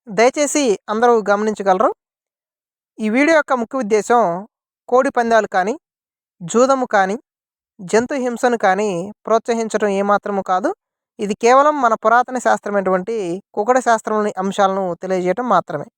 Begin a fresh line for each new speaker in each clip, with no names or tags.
దయచేసి అందరూ గమనించగలరు. ఈ వీడియో యొక్క ముఖ్య ఉద్దేశం కోడి పందాలు కానీ, జూదము కానీ, జంతు హింసను కానీ ప్రోత్సహించడం ఏమాత్రము కాదు. ఇది కేవలం మన పురాతన శాస్త్రమైనటువంటి కుకుట శాస్త్రంలోని అంశాలను తెలియజేయటం మాత్రమే.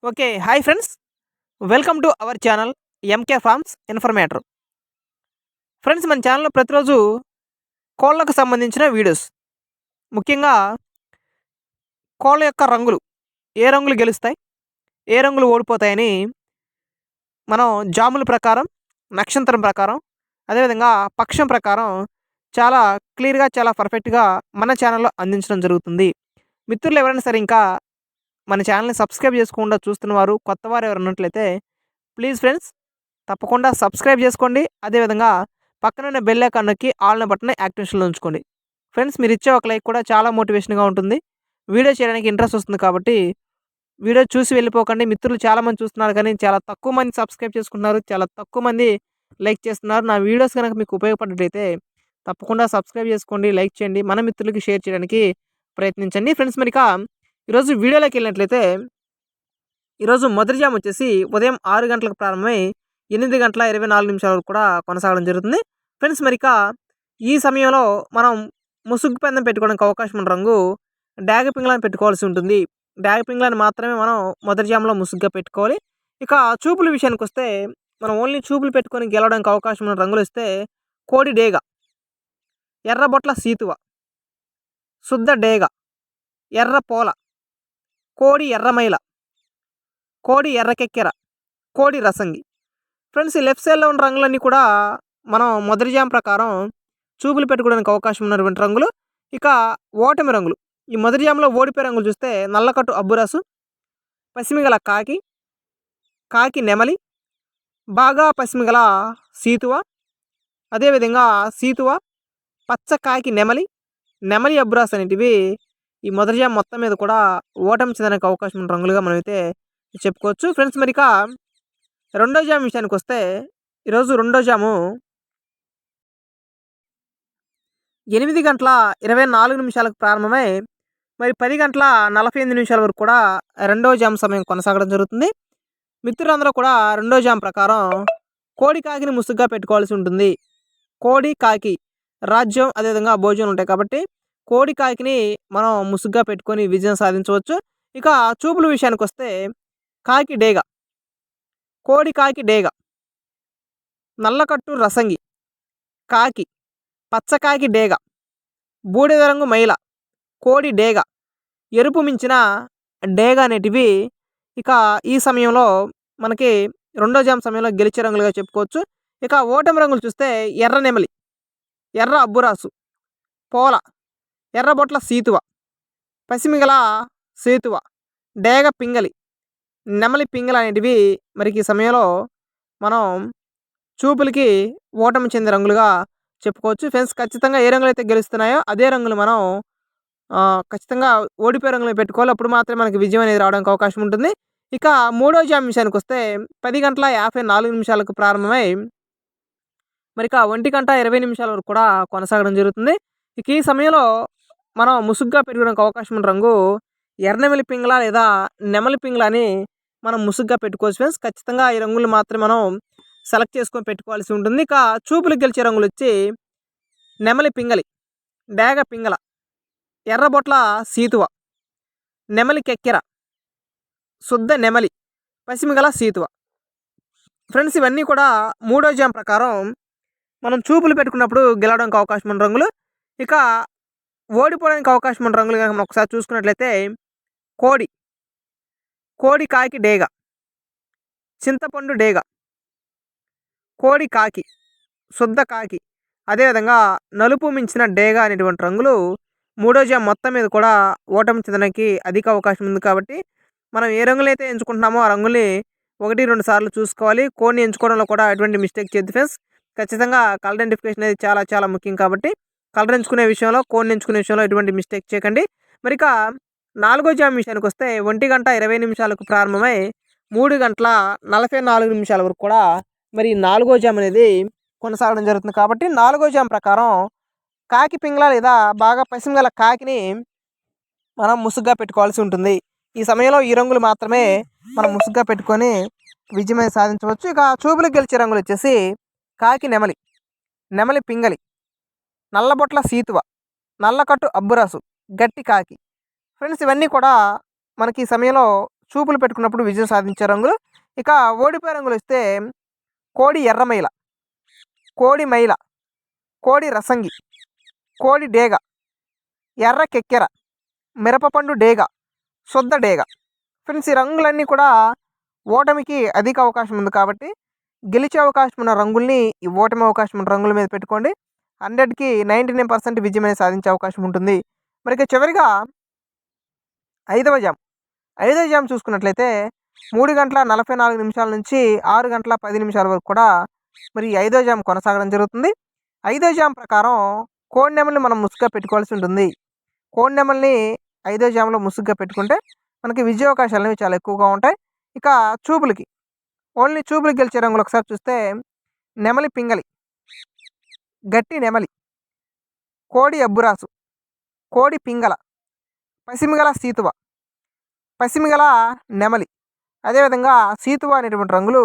Okay, hi friends, welcome to our channel MK farms informator. Friends, మన ఛానల్లో ప్రతిరోజు కోళ్ళకు సంబంధించిన వీడియోస్, ముఖ్యంగా కోళ్ళ యొక్క రంగులు, ఏ రంగులు గెలుస్తాయి, ఏ రంగులు ఓడిపోతాయని మనం జాముల ప్రకారం, నక్షత్రం ప్రకారం, అదేవిధంగా పక్షం ప్రకారం చాలా క్లియర్గా, చాలా పర్ఫెక్ట్గా మన ఛానల్లో అందించడం జరుగుతుంది. మిత్రులు ఎవరైనా సరే ఇంకా మన ఛానల్ని సబ్స్క్రైబ్ చేసుకోకుండా చూస్తున్నవారు, కొత్తవారు ఎవరు ఉన్నట్లయితే ప్లీజ్ ఫ్రెండ్స్ తప్పకుండా సబ్స్క్రైబ్ చేసుకోండి. అదేవిధంగా పక్కనున్న బెల్ ఐకాన్ నొక్కి ఆల్ బటన్ యాక్టివేషన్లో ఉంచుకోండి. ఫ్రెండ్స్, మీరు ఇచ్చే ఒక లైక్ కూడా చాలా మోటివేషన్గా ఉంటుంది, వీడియో చేయడానికి ఇంట్రెస్ట్ వస్తుంది. కాబట్టి వీడియో చూసి వెళ్ళిపోకండి. మిత్రులు చాలామంది చూస్తున్నారు కానీ చాలా తక్కువ మంది సబ్స్క్రైబ్ చేసుకుంటున్నారు, చాలా తక్కువ మంది లైక్ చేస్తున్నారు. నా వీడియోస్ కనుక మీకు ఉపయోగపడినట్లయితే తప్పకుండా సబ్స్క్రైబ్ చేసుకోండి, లైక్ చేయండి, మన మిత్రులకి షేర్ చేయడానికి ప్రయత్నించండి. ఫ్రెండ్స్, మరి ఈరోజు వీడియోలోకి వెళ్ళినట్లయితే ఈరోజు మొదటి జామ్ వచ్చేసి ఉదయం 6 గంటలకు ప్రారంభమై 8 గంటల 24 నిమిషాల వరకు కూడా కొనసాగడం జరుగుతుంది. ఫ్రెండ్స్, మరి ఈ సమయంలో మనం ముసుగు పందెం పెట్టుకోవడానికి అవకాశం ఉన్న రంగు డాగ పింగళాన్ని పెట్టుకోవాల్సి ఉంటుంది. డాగ పింగళాన్ని మాత్రమే మనం మొదటి జామ్లో ముసుగుగా పెట్టుకోవాలి. ఇక చూపుల విషయానికి వస్తే మనం ఓన్లీ చూపులు పెట్టుకొని గెలవడానికి అవకాశం ఉన్న రంగులు వస్తే కోడి డేగ, ఎర్రబొట్ల సీతువ, శుద్ధ డేగ, ఎర్ర పోల, కోడి ఎర్రమైల, కోడి ఎర్రకెక్కెర, కోడి రసంగి. ఫ్రెండ్స్, ఈ లెఫ్ట్ సైడ్లో ఉన్న రంగులన్నీ కూడా మనం మొదటి జామ్ ప్రకారం చూపులు పెట్టుకోవడానికి అవకాశం ఉన్నటువంటి రంగులు. ఇక ఓటమి రంగులు, ఈ మొదటి జామ్లో ఓడిపోయే రంగులు చూస్తే నల్లకట్టు అబ్బురాసు, పసిమిగల కాకి, కాకి నెమలి, బాగా పసిమిగల సీతువ, అదేవిధంగా సీతువ, పచ్చ కాకి నెమలి, నెమలి అబ్బురాసు అనేటివి ఈ మొదటి జామ్ మొత్తం మీద కూడా ఓటమి చెందడానికి అవకాశం ఉన్న రంగులుగా మనమైతే చెప్పుకోవచ్చు. ఫ్రెండ్స్, మరి రెండో జామ్ విషయానికి వస్తే ఈరోజు రెండో జాము 8 గంటల 24 నిమిషాలకు ప్రారంభమై మరి 10 గంటల 48 నిమిషాల వరకు కూడా రెండో జామ్ సమయం కొనసాగడం జరుగుతుంది. మిత్రులందరూ కూడా రెండో జామ్ ప్రకారం కోడి కాకిని ముసుగుగా పెట్టుకోవాల్సి ఉంటుంది. కోడి కాకి రాజ్యం, అదేవిధంగా భోజనం ఉంటాయి కాబట్టి కోడి కాకిని మనం ముసుగుగా పెట్టుకొని విజయం సాధించవచ్చు. ఇక చూపుల విషయానికి వస్తే కాకి డేగ, కోడి కాకి డేగ, నల్లకట్టు రసంగి, కాకి, పచ్చకాకి డేగ, బూడిద రంగు మైల, కోడి డేగ, ఎరుపు మించిన డేగ అనేటివి ఇక ఈ సమయంలో మనకి రెండో జామ్ సమయంలో గెలిచే రంగులుగా చెప్పుకోవచ్చు. ఇక ఓటమి రంగులు చూస్తే ఎర్ర నెమలి, ఎర్ర అబ్బురాసు, పోల, ఎర్రబొట్ల సీతువ, పసిమిగల సేతువ, డేగ పింగలి, నెమలి పింగళ అనేటివి మరి ఈ సమయంలో మనం చూపులకి ఓటమి చెందే రంగులుగా చెప్పుకోవచ్చు. ఫ్రెండ్స్, ఖచ్చితంగా ఏ రంగులు అయితే గెలుస్తున్నాయో అదే రంగులు మనం ఖచ్చితంగా ఓడిపోయే రంగులు పెట్టుకోవాలి. అప్పుడు మాత్రమే మనకి విజయం అనేది రావడానికి అవకాశం ఉంటుంది. ఇక మూడో జామ్ విషయానికి వస్తే 10 గంటల 54 నిమిషాలకు ప్రారంభమై మరి 1 గంట 20 నిమిషాల వరకు కూడా కొనసాగడం జరుగుతుంది. ఇక ఈ సమయంలో మనం ముసుగుగా పెట్టుకోవడానికి అవకాశం ఉన్న రంగు ఎర్రనెమలి పింగళ లేదా నెమలి పింగళ అని మనం ముసుగుగా పెట్టుకోవచ్చు. ఫ్రెండ్స్, ఖచ్చితంగా ఈ రంగులు మాత్రమే మనం సెలెక్ట్ చేసుకొని పెట్టుకోవాల్సి ఉంటుంది. ఇక చూపులు గెలిచే రంగులు వచ్చి నెమలి పింగలి, డేగ పింగళ, ఎర్రబొట్ల సీతువ, నెమలి కెక్కెర, శుద్ధ నెమలి, పసిమిగల సీతువ. ఫ్రెండ్స్, ఇవన్నీ కూడా మూడో జామ్ ప్రకారం మనం చూపులు పెట్టుకున్నప్పుడు గెలవడానికి అవకాశం ఉన్న రంగులు. ఇక ఓడిపోవడానికి అవకాశం ఉన్న రంగులు కనుక మనం ఒకసారి చూసుకున్నట్లయితే కోడి, కోడి కాకి డేగ, చింతపండు డేగ, కోడి కాకి, శుద్ధ కాకి, అదేవిధంగా నలుపు మించిన డేగ అనేటువంటి రంగులు మూడో జామ్ మొత్తం మీద కూడా ఓటమి చెందడానికి అధిక అవకాశం ఉంది. కాబట్టి మనం ఏ రంగులు అయితే ఎంచుకుంటున్నామో ఆ రంగుల్ని 1-2 సార్లు చూసుకోవాలి. కోడిని ఎంచుకోవడంలో కూడా ఎటువంటి మిస్టేక్ చేయొద్దు ఫ్రెండ్స్. ఖచ్చితంగా కలర్ ఐడెంటిఫికేషన్ అనేది చాలా చాలా ముఖ్యం. కాబట్టి కలర్ ఎంచుకునే విషయంలో, కోడిని ఎంచుకునే విషయంలో ఎటువంటి మిస్టేక్ చేయకండి. మరి నాలుగో జామ్ విషయానికి వస్తే 1:20 ప్రారంభమై 3:44 వరకు కూడా మరి నాలుగో జామ్ అనేది కొనసాగడం జరుగుతుంది. కాబట్టి నాలుగో జామ్ ప్రకారం కాకి పింగళ లేదా బాగా పసిమి గల కాకిని మనం ముసుగ్గా పెట్టుకోవాల్సి ఉంటుంది. ఈ సమయంలో ఈ రంగులు మాత్రమే మనం ముసుగ్గా పెట్టుకొని విజయం సాధించవచ్చు. ఇక చూపులకు గెలిచే రంగులు వచ్చేసి కాకి నెమలి, నెమలి పింగళి, నల్లబొట్ల సీతువ, నల్లకట్టు అబ్బురాసు, గట్టి కాకి. ఫ్రెండ్స్ ఇవన్నీ కూడా మనకి ఈ సమయంలో చూపులు పెట్టుకున్నప్పుడు విజయం సాధించే రంగులు. ఇక ఓడిపోయే రంగులు వస్తే కోడి ఎర్రమైల, కోడి మైల, కోడి రసంగి, కోడి డేగ, ఎర్ర కెక్కెర, మిరపపండు డేగ, శుద్ధ డేగ. ఫ్రెండ్స్ ఈ రంగులన్నీ కూడా ఓటమికి అధిక అవకాశం ఉంది. కాబట్టి గెలిచే అవకాశం ఉన్న రంగుల్ని ఈ ఓటమి అవకాశం ఉన్న రంగుల మీద పెట్టుకోండి. 100కి 99% విజయం అనేది సాధించే అవకాశం ఉంటుంది. మరి ఇక చివరిగా ఐదవ జామ్ చూసుకున్నట్లయితే 3:44 నుంచి 6:10 వరకు కూడా మరి ఐదో జామ్ కొనసాగడం జరుగుతుంది. ఐదో జామ్ ప్రకారం కోడి నెమల్ని మనం ముసుగ్గా పెట్టుకోవాల్సి ఉంటుంది. కోడి నెమల్ని ఐదో జామ్లో ముసుగ్గా పెట్టుకుంటే మనకి విజయావకాశాలు అనేవి చాలా ఎక్కువగా ఉంటాయి. ఇక చూపులకి ఓన్లీ చూపులకి గెలిచే రంగులు ఒకసారి చూస్తే నెమలి పింగళి, గట్టి నెమలి, కోడి అబ్బురాసు, కోడి పింగళ, పసిమిగల సీతువ, పసిమిగల నెమలి, అదేవిధంగా సీతువ అనేటువంటి రంగులు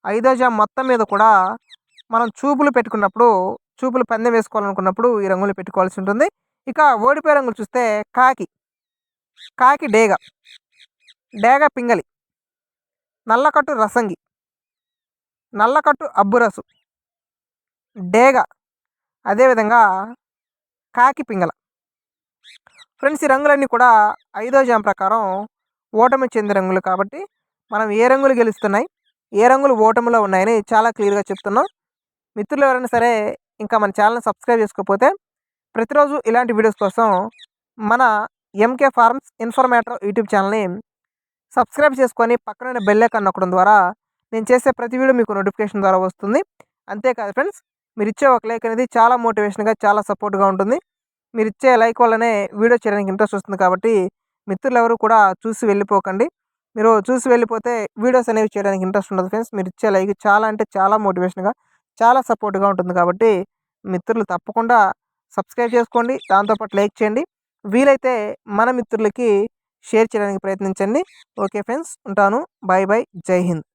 ఐదో జామ్ మొత్తం మీద కూడా మనం చూపులు పెట్టుకున్నప్పుడు, చూపులు పందెం వేసుకోవాలనుకున్నప్పుడు ఈ రంగులు పెట్టుకోవాల్సి ఉంటుంది. ఇక ఓడిపోయే రంగులు చూస్తే కాకి డేగ, డేగ పింగళి, నల్లకట్టు రసంగి, నల్లకట్టు అబ్బురసు, డేగ, అదేవిధంగా కాకి పింగళ. ఫ్రెండ్స్ ఈ రంగులన్నీ కూడా ఐదో జామ్ ప్రకారం ఓటమి చెందే రంగులు. కాబట్టి మనం ఏ రంగులు గెలుస్తున్నాయి, ఏ రంగులు ఓటమిలో ఉన్నాయని చాలా క్లియర్గా చెప్తున్నాం. మిత్రులు ఎవరైనా సరే ఇంకా మన ఛానల్ని సబ్స్క్రైబ్ చేసుకోకపోతే ప్రతిరోజు ఇలాంటి వీడియోస్ కోసం మన ఎంకే ఫార్మ్స్ ఇన్ఫర్మేటర్ యూట్యూబ్ ఛానల్ని సబ్స్క్రైబ్ చేసుకొని పక్కన బెల్ ఐకాన్ నొక్కడం ద్వారా నేను చేసే ప్రతి వీడియో మీకు నోటిఫికేషన్ ద్వారా వస్తుంది. అంతేకాదు ఫ్రెండ్స్, మీరు ఇచ్చే ఒక లైక్ అనేది చాలా మోటివేషన్గా, చాలా సపోర్ట్గా ఉంటుంది. మీరు ఇచ్చే లైక్ వల్లనే వీడియో చేయడానికి ఇంట్రెస్ట్ వస్తుంది. కాబట్టి మిత్రులు ఎవరు కూడా చూసి వెళ్ళిపోకండి. మీరు చూసి వెళ్ళిపోతే వీడియోస్ అనేవి చేయడానికి ఇంట్రెస్ట్ ఉండదు ఫ్రెండ్స్. మీరు ఇచ్చే లైక్ చాలా అంటే చాలా మోటివేషన్గా, చాలా సపోర్ట్గా ఉంటుంది. కాబట్టి మిత్రులు తప్పకుండా సబ్స్క్రైబ్ చేసుకోండి, దాంతోపాటు లైక్ చేయండి. వీలైతే మన మిత్రులకి షేర్ చేయడానికి ప్రయత్నించండి. ఓకే ఫ్రెండ్స్, ఉంటాను. బాయ్ బాయ్, జై హింద్.